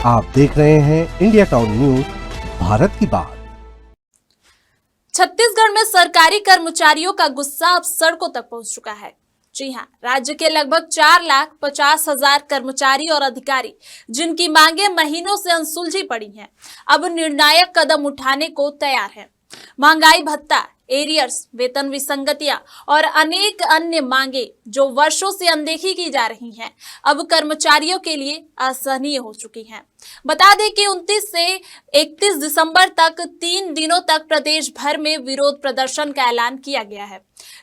आप देख रहे हैं इंडिया टाउन न्यूज, भारत की बात। छत्तीसगढ़ में सरकारी कर्मचारियों का गुस्सा अब सड़कों तक पहुंच चुका है। जी हां, राज्य के लगभग 4,50,000 कर्मचारी और अधिकारी जिनकी मांगे महीनों से अनसुलझी पड़ी हैं, अब निर्णायक कदम उठाने को तैयार हैं। महंगाई भत्ता, एरियर्स, वेतन विसंगतियां और अनेक अन्य मांगे जो वर्षों से अनदेखी की जा रही हैं, अब कर्मचारियों के लिए असहनीय हो चुकी हैं। बता दें कि 29 से 31 दिसंबर तक 3 दिनों तक प्रदेश भर में विरोध प्रदर्शन का ऐलान किया गया है।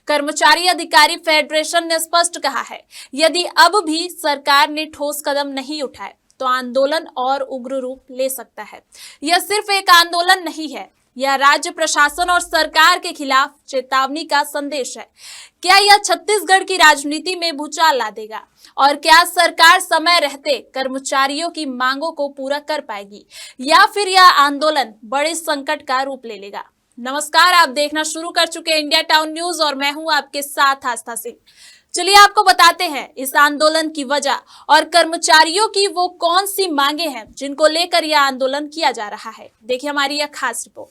कर्मचारी अधिकारी फेडरेशन ने स्पष्ट कहा है, यदि अब भी सरकार ने ठोस कदम नहीं उठाए तो आंदोलन और उग्र रूप ले सकता है। यह सिर्फ एक आंदोलन नहीं है, यह राज्य प्रशासन और सरकार के खिलाफ चेतावनी का संदेश है। क्या यह छत्तीसगढ़ की राजनीति में भूचाल ला देगा और क्या सरकार समय रहते कर्मचारियों की मांगों को पूरा कर पाएगी या फिर यह आंदोलन बड़े संकट का रूप ले लेगा? नमस्कार, आप देखना शुरू कर चुके हैं इंडिया टाउन न्यूज और मैं हूं आपके साथ आस्था सिंह। चलिए आपको बताते हैं इस आंदोलन की वजह और कर्मचारियों की वो कौन सी मांगे हैं जिनको लेकर यह आंदोलन किया जा रहा है। देखिए हमारी यह खास रिपोर्ट।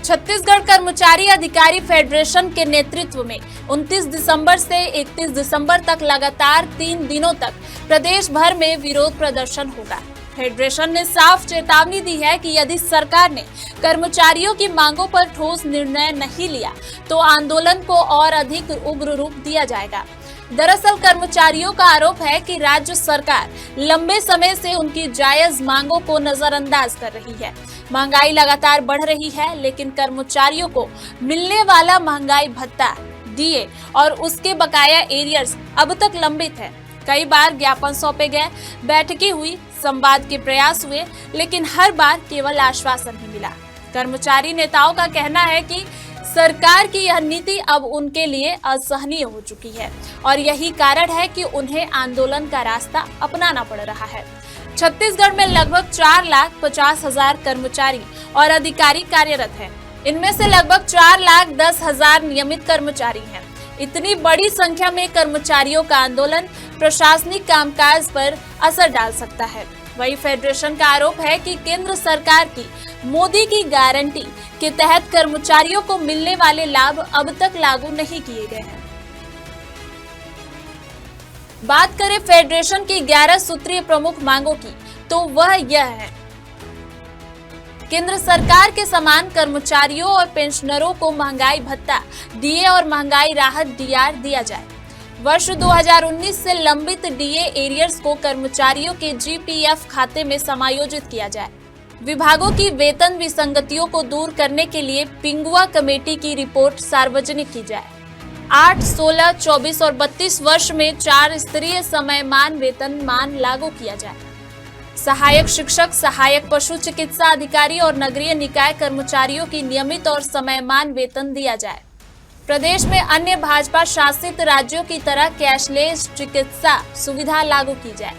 छत्तीसगढ़ कर्मचारी अधिकारी फेडरेशन के नेतृत्व में 29 दिसंबर से 31 दिसंबर तक लगातार 3 दिनों तक प्रदेश भर में विरोध प्रदर्शन होगा। फेडरेशन ने साफ चेतावनी दी है कि यदि सरकार ने कर्मचारियों की मांगों पर ठोस निर्णय नहीं लिया तो आंदोलन को और अधिक उग्र रूप दिया जाएगा। दरअसल कर्मचारियों का आरोप है कि राज्य सरकार लंबे समय से उनकी जायज मांगों को नजरअंदाज कर रही है। महंगाई लगातार बढ़ रही है, लेकिन कर्मचारियों को मिलने वाला महंगाई भत्ता, डीए और उसके बकाया एरियर्स अब तक लंबित है। कई बार ज्ञापन सौंपे गए, बैठकें हुई, संवाद के प्रयास हुए, लेकिन हर बार केवल आश्वासन ही मिला। कर्मचारी नेताओं का कहना है कि सरकार की यह नीति अब उनके लिए असहनीय हो चुकी है और यही कारण है कि उन्हें आंदोलन का रास्ता अपनाना पड़ रहा है। छत्तीसगढ़ में लगभग 4,50,000 कर्मचारी और अधिकारी कार्यरत हैं। इनमें से लगभग 4,10,000 नियमित कर्मचारी हैं। इतनी बड़ी संख्या में कर्मचारियों का आंदोलन प्रशासनिक कामकाज पर असर डाल सकता है। वही फेडरेशन का आरोप है कि केंद्र सरकार की मोदी की गारंटी के तहत कर्मचारियों को मिलने वाले लाभ अब तक लागू नहीं किए गए हैं। बात करें फेडरेशन की 11 सूत्रीय प्रमुख मांगों की, तो वह यह है: केंद्र सरकार के समान कर्मचारियों और पेंशनरों को महंगाई भत्ता, डीए और महंगाई राहत डीआर दिया जाए। वर्ष 2019 से लंबित डीए एरियर्स को कर्मचारियों के जीपीएफ खाते में समायोजित किया जाए। विभागों की वेतन विसंगतियों को दूर करने के लिए पिंगुआ कमेटी की रिपोर्ट सार्वजनिक की जाए। 8, 16, 24 और 32 वर्ष में 4 स्तरीय समयमान वेतनमान लागू किया जाए। सहायक शिक्षक, सहायक पशु चिकित्सा अधिकारी और नगरीय निकाय कर्मचारियों की नियमित और समयमान वेतन दिया जाए। प्रदेश में अन्य भाजपा शासित राज्यों की तरह कैशलेस चिकित्सा सुविधा लागू की जाए।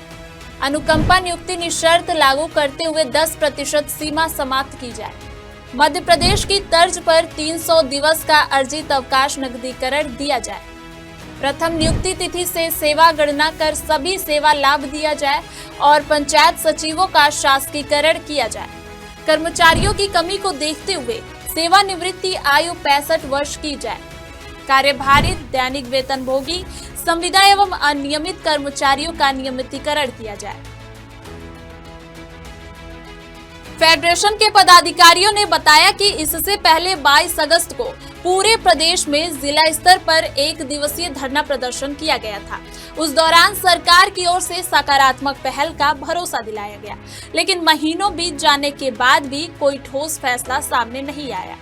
अनुकंपा नियुक्ति निशर्त लागू करते हुए 10% सीमा समाप्त की जाए। मध्य प्रदेश की तर्ज पर 300 दिवस का अर्जित अवकाश नकदीकरण दिया जाए। प्रथम नियुक्ति तिथि से सेवा गणना कर सभी सेवा लाभ दिया जाए और पंचायत सचिवों का शासकीकरण किया जाए। कर्मचारियों की कमी को देखते हुए सेवानिवृत्ति आयु 65 वर्ष की जाए। कार्यभारित, दैनिक वेतनभोगी, संविदा एवं अनियमित कर्मचारियों का नियमितीकरण किया जाए। फेडरेशन के पदाधिकारियों ने बताया कि इससे पहले 22 अगस्त को पूरे प्रदेश में जिला स्तर पर 1 दिवसीय धरना प्रदर्शन किया गया था। उस दौरान सरकार की ओर से सकारात्मक पहल का भरोसा दिलाया गया, लेकिन महीनों बीत जाने के बाद भी कोई ठोस फैसला सामने नहीं आया।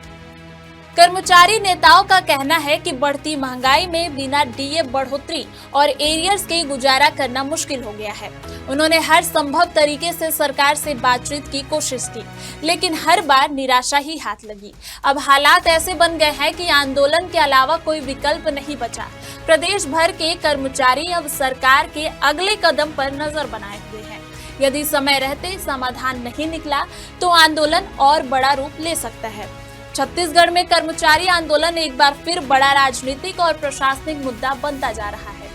कर्मचारी नेताओं का कहना है कि बढ़ती महंगाई में बिना डीए बढ़ोतरी और एरियर्स के गुजारा करना मुश्किल हो गया है। उन्होंने हर संभव तरीके से सरकार से बातचीत की कोशिश की, लेकिन हर बार निराशा ही हाथ लगी। अब हालात ऐसे बन गए हैं कि आंदोलन के अलावा कोई विकल्प नहीं बचा। प्रदेश भर के कर्मचारी अब सरकार के अगले कदम पर नजर बनाए हुए हैं। यदि समय रहते समाधान नहीं निकला तो आंदोलन और बड़ा रूप ले सकता है। छत्तीसगढ़ में कर्मचारी आंदोलन एक बार फिर बड़ा राजनीतिक और प्रशासनिक मुद्दा बनता जा रहा है।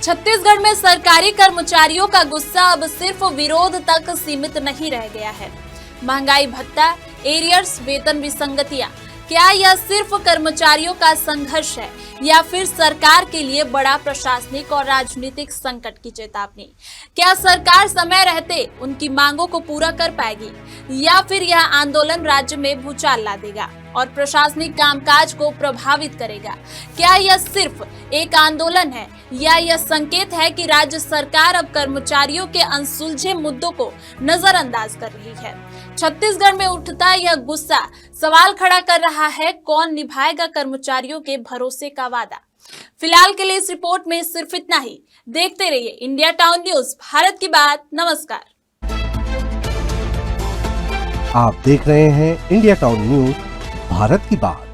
छत्तीसगढ़ में सरकारी कर्मचारियों का गुस्सा अब सिर्फ विरोध तक सीमित नहीं रह गया है। महंगाई भत्ता, एरियर्स, वेतन विसंगतियां, क्या यह सिर्फ कर्मचारियों का संघर्ष है या फिर सरकार के लिए बड़ा प्रशासनिक और राजनीतिक संकट की चेतावनी? क्या सरकार समय रहते उनकी मांगों को पूरा कर पाएगी या फिर यह आंदोलन राज्य में भूचाल ला देगा और प्रशासनिक कामकाज को प्रभावित करेगा? क्या यह सिर्फ एक आंदोलन है या यह संकेत है कि राज्य सरकार अब कर्मचारियों के अनसुलझे मुद्दों को नजरअंदाज कर रही है? छत्तीसगढ़ में उठता यह गुस्सा सवाल खड़ा कर रहा है, कौन निभाएगा कर्मचारियों के भरोसे का वादा? फिलहाल के लिए इस रिपोर्ट में सिर्फ इतना ही। देखते रहिए इंडिया टाउन न्यूज, भारत की बात। नमस्कार। आप देख रहे हैं इंडिया टाउन न्यूज, भारत की बात।